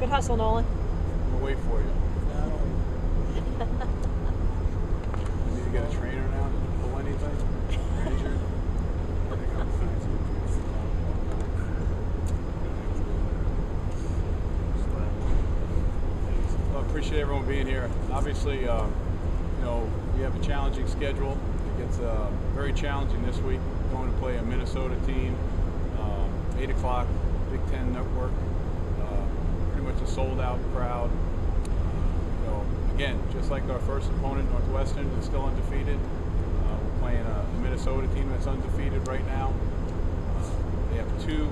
Good hustle, Nolan. I'm gonna wait for you. You need to get a trainer now to pull anything? Injured? Well, I appreciate everyone being here. Obviously, we have a challenging schedule. It gets very challenging this week. Going to play a Minnesota team, 8 o'clock, Big Ten Network. Pretty much a sold-out crowd. Again, just like our first opponent, Northwestern, is still undefeated. We're playing a Minnesota team that's undefeated right now. They have two,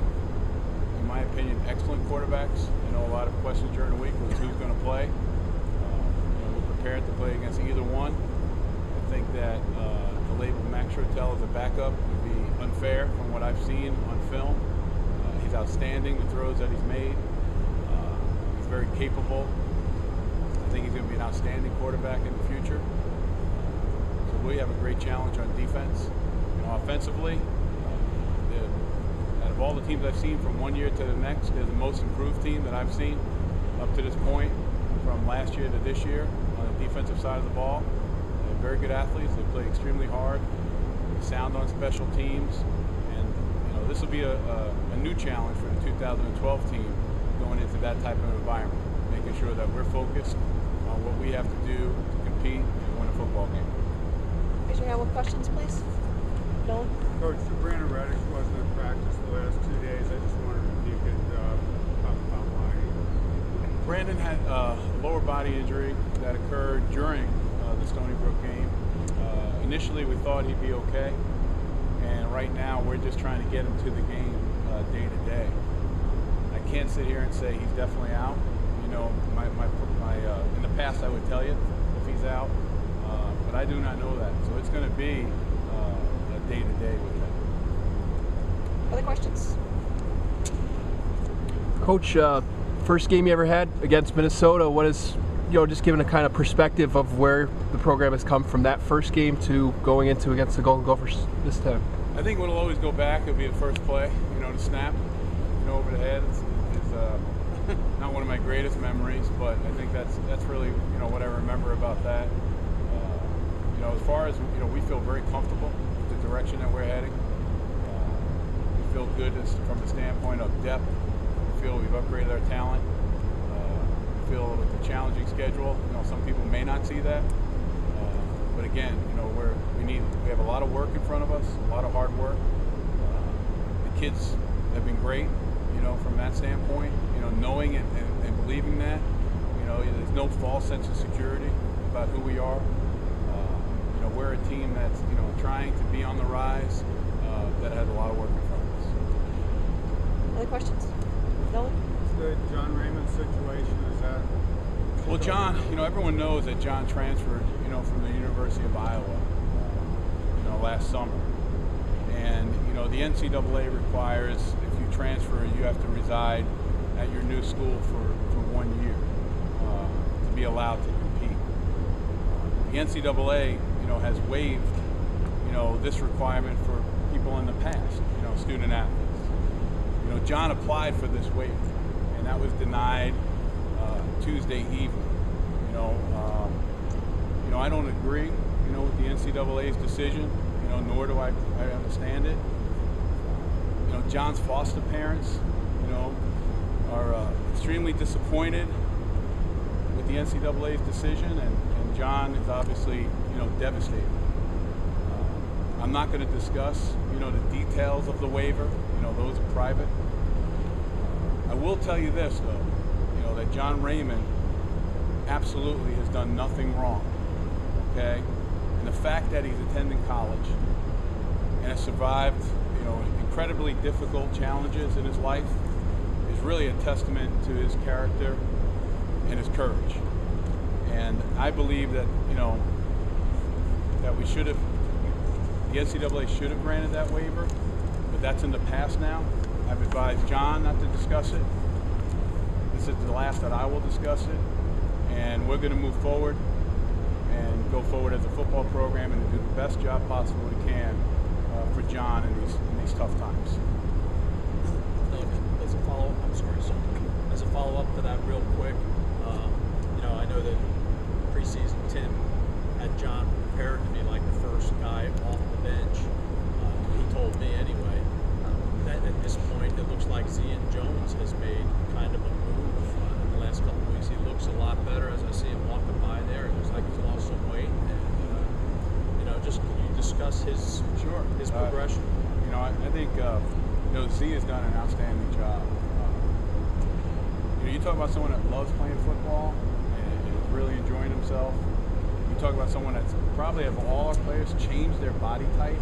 in my opinion, excellent quarterbacks. I know a lot of questions during the week was who's going to play. We're prepared to play against either one. I think that the label Max Rotel as a backup would be unfair from what I've seen on film. He's outstanding, the throws that he's made. He's very capable. I think he's going to be an outstanding quarterback in the future. So we have a great challenge on defense. Offensively, out of all the teams I've seen from one year to the next, they're the most improved team that I've seen up to this point, from last year to this year on the defensive side of the ball. They're very good athletes. They play extremely hard. They're sound on special teams. And this will be a new challenge for the 2012 team going into that type of environment, making sure that we're focused on what we have to do to compete and win a football game. Raise your hand with questions, please. Nolan? Coach, Brandon Reddish wasn't in practice the last 2 days. I just wondered if you could talk about why. Brandon had a lower body injury that occurred during the Stony Brook game. Initially, we thought he'd be okay, and right now we're just trying to get him to the game day to day. I can't sit here and say he's definitely out. In the past I would tell you if he's out, but I do not know that. So it's going to be a day-to-day with him. Other questions? Coach, first game you ever had against Minnesota, what is, just giving a kind of perspective of where the program has come from that first game to going into against the Golden Gophers this time? I think what'll always go back will be the first play, the snap, over the head. Is not one of my greatest memories, but I think that's really what I remember about that. As far as we feel very comfortable with the direction that we're heading. We feel good from the standpoint of depth. We feel we've upgraded our talent. We feel with the challenging schedule, some people may not see that, but again, we have a lot of work in front of us, a lot of hard work. The kids have been great, from that standpoint. Knowing and believing that, there's no false sense of security about who we are. We're a team that's, trying to be on the rise, that has a lot of work in front of us. Other questions? Nolan? The John Raymond situation, is that? Well, John, everyone knows that John transferred, from the University of Iowa, last summer. And, the NCAA requires if you transfer, you have to reside at your new school for 1 year to be allowed to compete. The NCAA, has waived, this requirement for people in the past, student athletes. John applied for this waiver, and that was denied Tuesday evening. I don't agree, with the NCAA's decision, nor do I understand it. John's foster parents, are extremely disappointed with the NCAA's decision, and John is obviously, devastated. I'm not going to discuss, the details of the waiver. Those are private. I will tell you this, though, that John Raymond absolutely has done nothing wrong. Okay, and the fact that he's attending college and has survived, incredibly difficult challenges in his life is really a testament to his character and his courage. And I believe that, that we should have, the NCAA should have granted that waiver, but that's in the past now. I've advised John not to discuss it. This is the last that I will discuss it, and we're going to move forward and go forward as a football program and do the best job possible we can for John in these tough times. As a follow-up, up to that real quick. I know that preseason Tim had John prepared to be like the first guy off the bench. He told me anyway that at this point it looks like Zian Jones has made kind of a move in the last couple of weeks. He looks a lot better as I see him walking by there. It looks like he's lost some weight. And just can you discuss his progression? I think Z has done an outstanding job. You talk about someone that loves playing football and is really enjoying himself. You talk about someone that's probably, of all our players, changed their body type.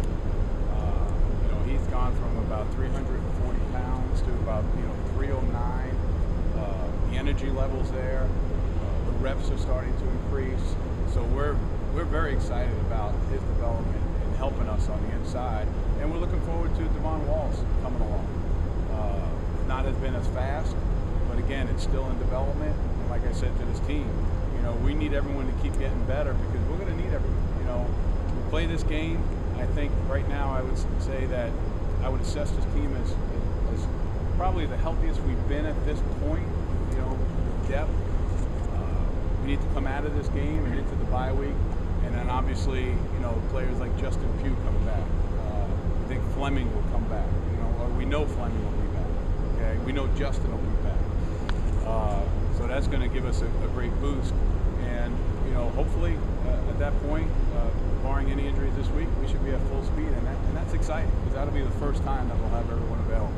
He's gone from about 340 pounds to about 309. The energy levels there, the reps are starting to increase. So we're very excited about his development and helping us on the inside, and we're looking forward to Devon Walls coming along. Not has been as fast, but again, it's still in development. And like I said to this team, we need everyone to keep getting better because we're going to need everyone. We play this game. I think right now I would say that I would assess this team as probably the healthiest we've been at this point. Depth. We need to come out of this game and into the bye week, and then obviously, players like Justin Pugh coming back. I think Fleming will come back. Or we know Fleming will be back. Okay, we know Justin will be back. So that's going to give us a great boost, and hopefully at that point, barring any injuries this week, we should be at full speed, and that's exciting because that'll be the first time that we'll have everyone available.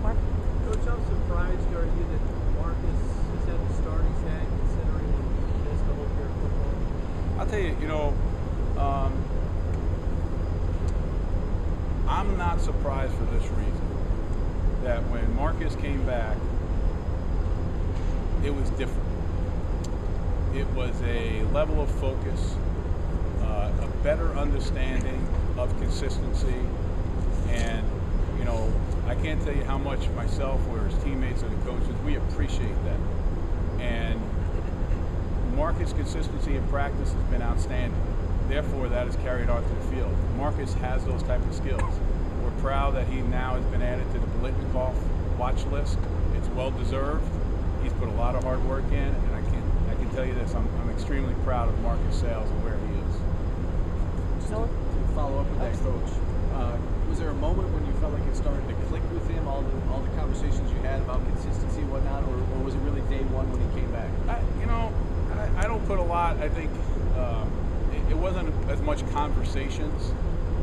Mark? Coach, how surprised are you that Marcus has had the start he's had, considering he missed the whole year of football? I'll tell you, I'm not surprised for this reason, that when Marcus came back, it was different. It was a level of focus, a better understanding of consistency, and I can't tell you how much myself or his teammates and the coaches, we appreciate that. And Marcus' consistency in practice has been outstanding. Therefore, that has carried on to the field. Marcus has those type of skills. We're proud that he now has been added to the Blitnikoff watch list. It's well deserved. He's put a lot of hard work in, and I can tell you this, I'm extremely proud of Marcus Sales and where he is. Just to follow up with that, Coach, was there a moment when you felt like it started to click with him, all the conversations you had about consistency and whatnot, or was it really day one when he came back? I don't put a lot. I think it wasn't as much conversations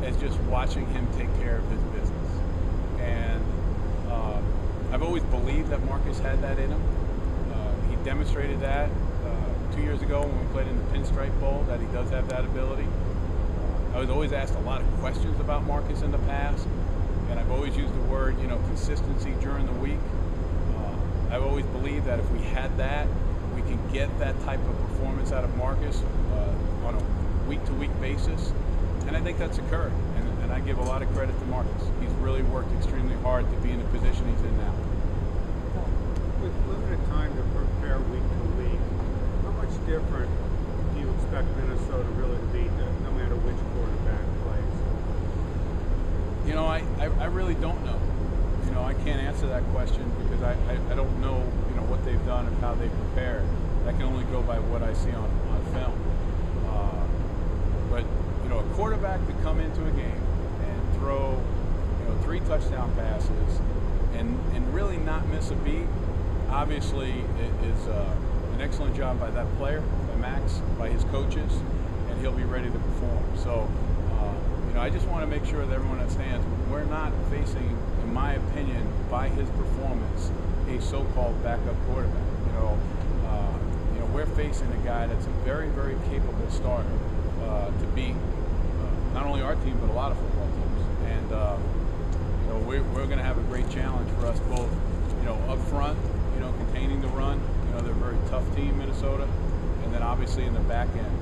as just watching him take care of his business. And I've always believed that Marcus had that in him. He demonstrated that 2 years ago when we played in the Pinstripe Bowl, that he does have that ability. I was always asked a lot of questions about Marcus in the past, and I've always used the word, consistency during the week. I've always believed that if we had that, we can get that type of performance out of Marcus on a week-to-week basis, and I think that's occurred, and I give a lot of credit to Marcus. He's really worked extremely hard to be in the position he's in now. With limited time to prepare week to week, how much different do you expect Minnesota really to be, no matter which quarterback plays? I really don't know. I can't answer that question because I don't know, what they've done and how they've prepared. I can only go by what I see on film. But a quarterback to come into a game and throw, 3 touchdown passes and really not miss a beat, obviously it is an excellent job by that player, by Max, by his coaches, and he'll be ready to perform. So, I just want to make sure that everyone understands we're not facing, in my opinion, by his performance, a so-called backup quarterback. We're facing a guy that's a very, very capable starter to beat not only our team but a lot of football teams. And we're going to have a great challenge for us both, up front, containing the run. They're a very tough team, Minnesota, and then obviously in the back end,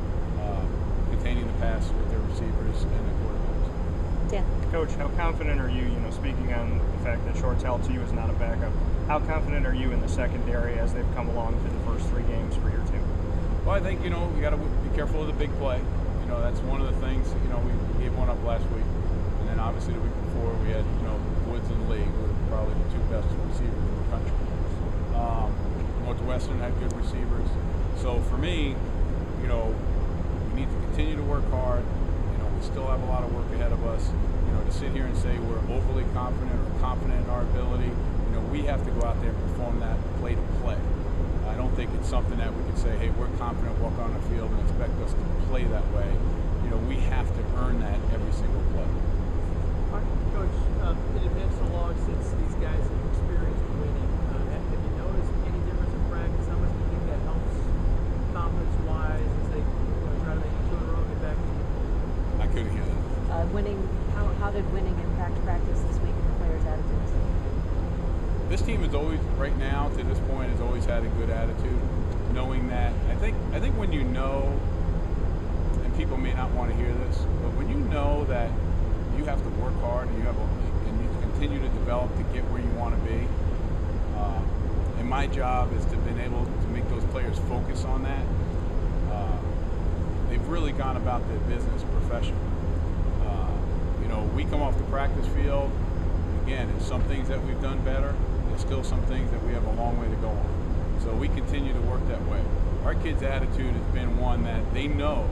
containing the pass with their receivers and the quarterbacks. Dan. Coach, how confident are you, speaking on the fact that Shortell to you is not a backup, how confident are you in the secondary as they've come along through the first 3 games for your team? Well, I think, you got to be careful of the big play. That's one of the things, we gave one up last week. And then obviously the week before we had, Woods and Lee, who were probably the 2 best receivers in the country. Northwestern had good receivers. So for me, you know, we need to continue to work hard. You know, we still have a lot of work ahead of us. You know, to sit here and say we're overly confident or confident in our ability, you know, we have to go out there and perform that play to play. I don't think it's something that we can say, hey, we're confident, walk on the field and expect us to play that way. You know, we have to earn that every single play. Coach, it had been so long since these guys have experienced winning. Have you noticed any difference in practice? How much do you think that helps confidence-wise as they try to make it 2 in a row, get back to you? I couldn't hear that. Winning. How did winning impact practice this week and the players' attitudes? This team is always, right now to this point, has always had a good attitude. Knowing that, I think when you know, and people may not want to hear this, but when you know that you have to work hard and you continue to develop to get where you want to be. And my job is to been able to make those players focus on that. They've really gone about their business professionally. You know, we come off the practice field. Again, it's some things that we've done better. There's still some things that we have a long way to go on. So we continue to work that way. Our kids' attitude has been one that they know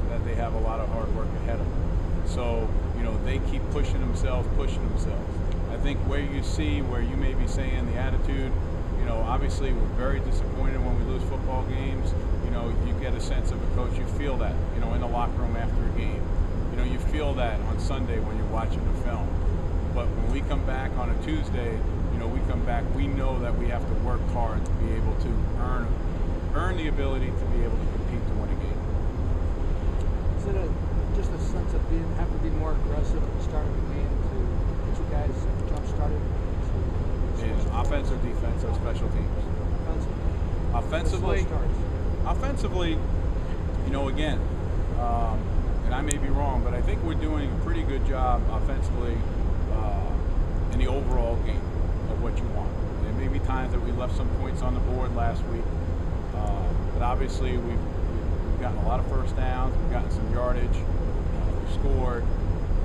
that they have a lot of hard work ahead of them. So, you know, they keep pushing themselves. I think where you may be saying the attitude, you know, obviously we're very disappointed when we lose football games. You know, you get a sense of a coach, you feel that, you know, in the locker room after a game. You know, you feel that on Sunday when you're watching the film. But when we come back on a Tuesday, you know, we know that we have to work hard to be able to earn the ability to be able to compete to win a game. Is it just a sense of having to be more aggressive at the start of the game to get you guys jump started? Offense or defense or special teams? Offensively, you know, again, and I may be wrong, but I think we're doing a pretty good job offensively in the overall game of what you want. There may be times that we left some points on the board last week, but obviously we've gotten a lot of first downs, we've gotten some yardage, we've scored,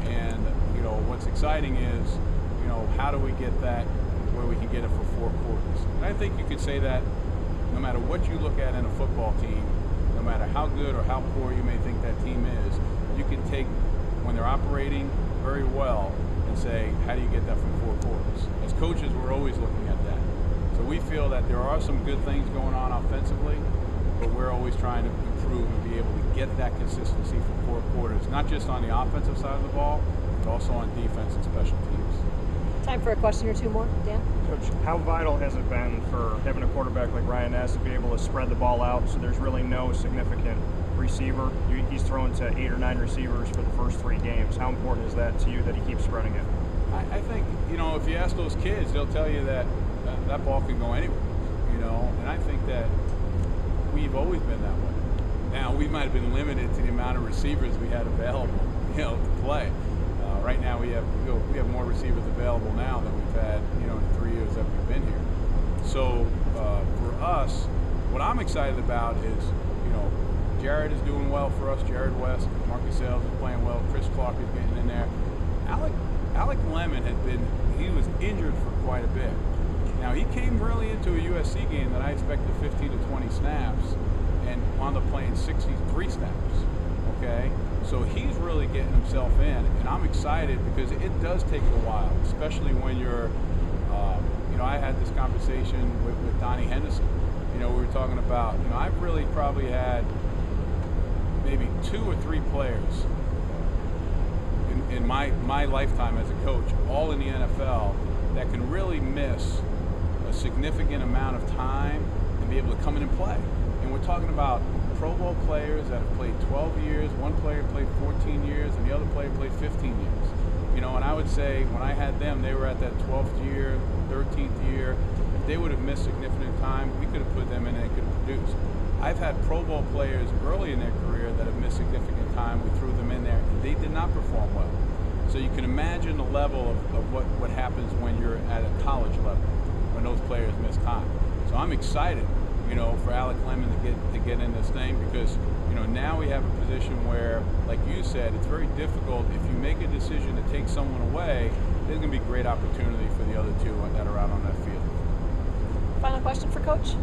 and you know what's exciting is, you know, how do we get that where we can get it for 4 quarters? And I think you could say that no matter what you look at in a football team, no matter how good or how poor you may think that team is, you can take when they're operating very well and say, how do you get that from 4 quarters? As coaches, we're always looking at that. So we feel that there are some good things going on offensively, but we're always trying to improve and be able to get that consistency for 4 quarters, not just on the offensive side of the ball, but also on defense and special teams. Time for a question or two more, Dan. Coach, how vital has it been for having a quarterback like Ryan Ness to be able to spread the ball out so there's really no significant receiver? He's thrown to 8 or 9 receivers for the first 3 games. How important is that to you that he keeps spreading it? I think, you know, if you ask those kids, they'll tell you that that ball can go anywhere, you know, and I think that we've always been that way. Now, we might have been limited to the amount of receivers we had available, you know, to play. Right now, we have more receivers available now than we've had, you know, in the 3 years that we've been here. So for us, what I'm excited about is, you know, Jared is doing well for us. Jared West, Marcus Sales is playing well. Chris Clark is getting in there. Alec Lemon he was injured for quite a bit. Now he came really into a USC game that I expected 15 to 20 snaps, and wound up playing 63 snaps. Okay. So he's really getting himself in, and I'm excited because it does take a while, especially when you're, you know, I had this conversation with Donnie Henderson. You know, we were talking about, you know, I've really probably had maybe 2 or 3 players in my lifetime as a coach, all in the NFL, that can really miss a significant amount of time and be able to come in and play. And we're talking about Pro Bowl players that have played 12 years, one player played 14 years, and the other player played 15 years. You know, and I would say when I had them, they were at that 12th year, 13th year. If they would have missed significant time, we could have put them in and they could have produced. I've had Pro Bowl players early in their career that have missed significant time. We threw them in there, and they did not perform well. So you can imagine the level of what happens when you're at a college level, when those players miss time. So I'm excited, you know, for Alec Lemon to get in this thing because, you know, now we have a position where, like you said, it's very difficult. If you make a decision to take someone away, there's going to be great opportunity for the other 2 that are out on that field. Final question for Coach.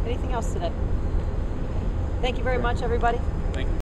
Anything else today? Thank you very much, everybody. Thank you.